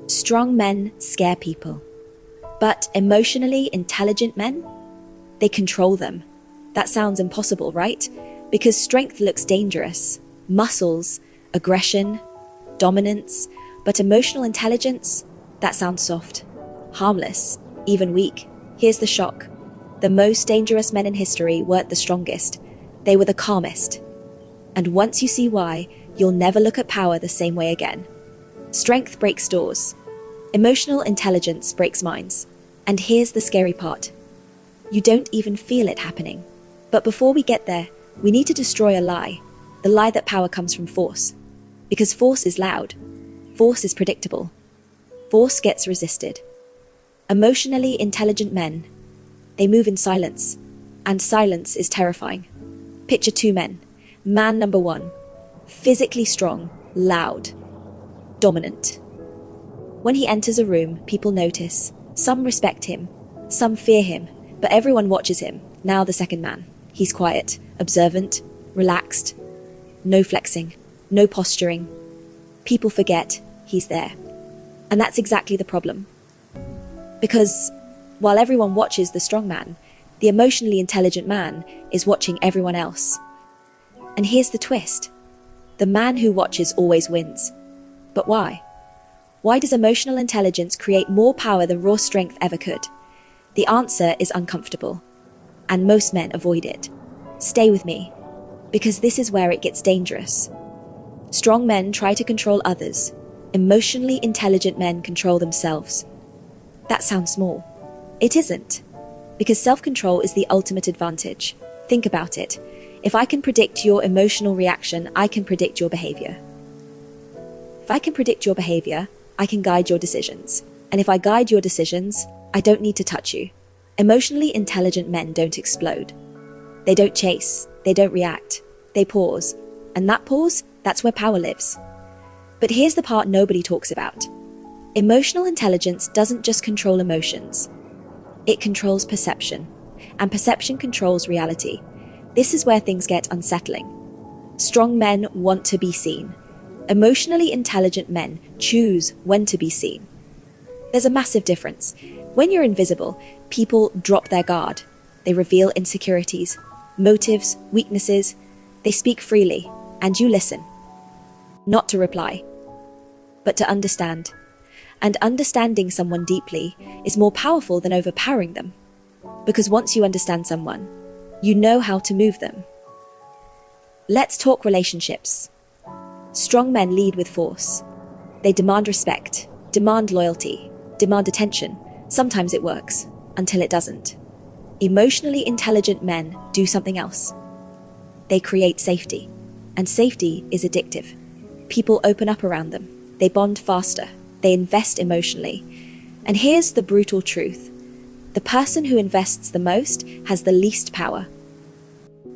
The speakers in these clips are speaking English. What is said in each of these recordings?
Strong men scare people. But emotionally intelligent men? They control them. That sounds impossible, right? Because strength looks dangerous. Muscles, aggression, dominance. But emotional intelligence? That sounds soft. Harmless. Even weak. Here's the shock. The most dangerous men in history weren't the strongest. They were the calmest. And once you see why, you'll never look at power the same way again. Strength breaks doors. Emotional intelligence breaks minds. And here's the scary part. You don't even feel it happening. But before we get there, we need to destroy a lie. The lie that power comes from force. Because force is loud. Force is predictable. Force gets resisted. Emotionally intelligent men, they move in silence. And silence is terrifying. Picture two men. Man number one, physically strong, loud, dominant. When he enters a room, people notice. Some respect him, some fear him, but everyone watches him. Now the second man. He's quiet, observant, relaxed. No flexing, no posturing. People forget he's there. And that's exactly the problem. Because while everyone watches the strong man, the emotionally intelligent man is watching everyone else. And here's the twist. The man who watches always wins. But why? Why does emotional intelligence create more power than raw strength ever could? The answer is uncomfortable. And most men avoid it. Stay with me. Because this is where it gets dangerous. Strong men try to control others. Emotionally intelligent men control themselves. That sounds small. It isn't. Because self-control is the ultimate advantage. Think about it. If I can predict your emotional reaction, I can predict your behavior. If I can predict your behavior, I can guide your decisions. And if I guide your decisions, I don't need to touch you. Emotionally intelligent men don't explode. They don't chase. They don't react. They pause. And that pause, that's where power lives. But here's the part nobody talks about. Emotional intelligence doesn't just control emotions. It controls perception. And perception controls reality. This is where things get unsettling. Strong men want to be seen. Emotionally intelligent men choose when to be seen. There's a massive difference. When you're invisible, people drop their guard. They reveal insecurities, motives, weaknesses. They speak freely, and you listen. Not to reply, but to understand. And understanding someone deeply is more powerful than overpowering them. Because once you understand someone, you know how to move them. Let's talk relationships. Strong men lead with force. They demand respect, demand loyalty, demand attention. Sometimes it works, until it doesn't. Emotionally intelligent men do something else. They create safety, and safety is addictive. People open up around them. They bond faster. They invest emotionally. And here's the brutal truth. The person who invests the most has the least power.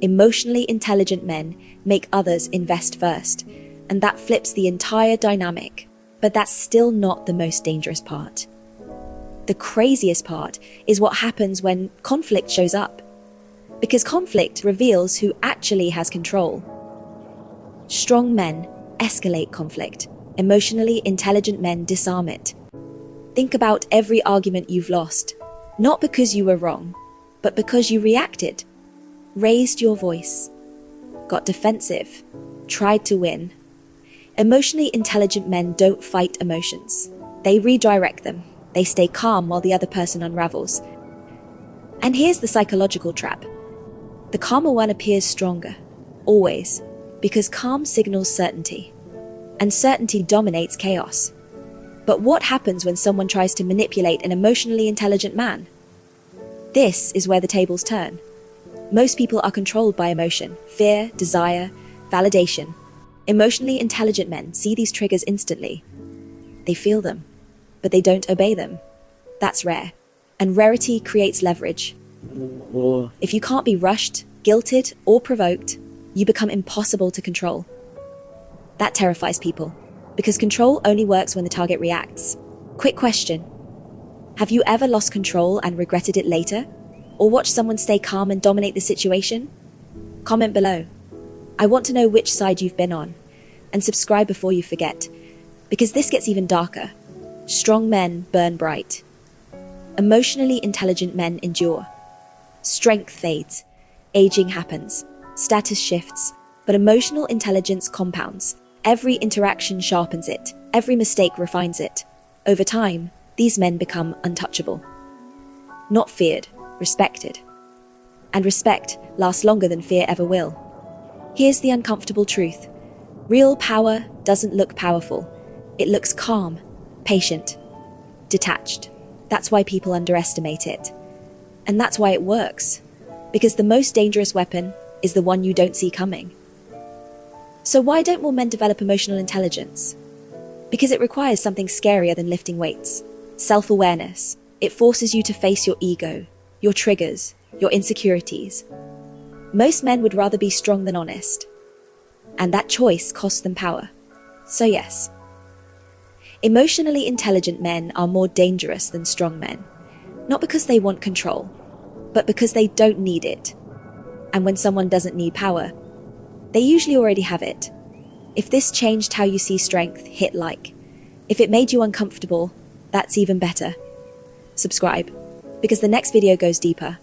Emotionally intelligent men make others invest first, and that flips the entire dynamic. But that's still not the most dangerous part. The craziest part is what happens when conflict shows up. Because conflict reveals who actually has control. Strong men escalate conflict. Emotionally intelligent men disarm it. Think about every argument you've lost. Not because you were wrong, but because you reacted. Raised your voice. Got defensive. Tried to win. Emotionally intelligent men don't fight emotions. They redirect them. They stay calm while the other person unravels. And here's the psychological trap. The calmer one appears stronger. Always. Because calm signals certainty. And certainty dominates chaos. But what happens when someone tries to manipulate an emotionally intelligent man? This is where the tables turn. Most people are controlled by emotion, fear, desire, validation. Emotionally intelligent men see these triggers instantly. They feel them, but they don't obey them. That's rare. And rarity creates leverage. If you can't be rushed, guilted, or provoked, you become impossible to control. That terrifies people, because control only works when the target reacts. Quick question. Have you ever lost control and regretted it later? Or watched someone stay calm and dominate the situation? Comment below. I want to know which side you've been on. And subscribe before you forget, because this gets even darker. Strong men burn bright. Emotionally intelligent men endure. Strength fades. Aging happens. Status shifts. But emotional intelligence compounds. Every interaction sharpens it. Every mistake refines it. Over time, these men become untouchable. Not feared, respected. And respect lasts longer than fear ever will. Here's the uncomfortable truth. Real power doesn't look powerful. It looks calm, patient, detached. That's why people underestimate it. And that's why it works. Because the most dangerous weapon is the one you don't see coming. So why don't more men develop emotional intelligence? Because it requires something scarier than lifting weights. Self-awareness. It forces you to face your ego, your triggers, your insecurities. Most men would rather be strong than honest. And that choice costs them power. So yes. Emotionally intelligent men are more dangerous than strong men. Not because they want control, but because they don't need it. And when someone doesn't need power, they usually already have it. If this changed how you see strength, hit like. If it made you uncomfortable, that's even better. Subscribe, because the next video goes deeper.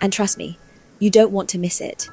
And trust me, you don't want to miss it.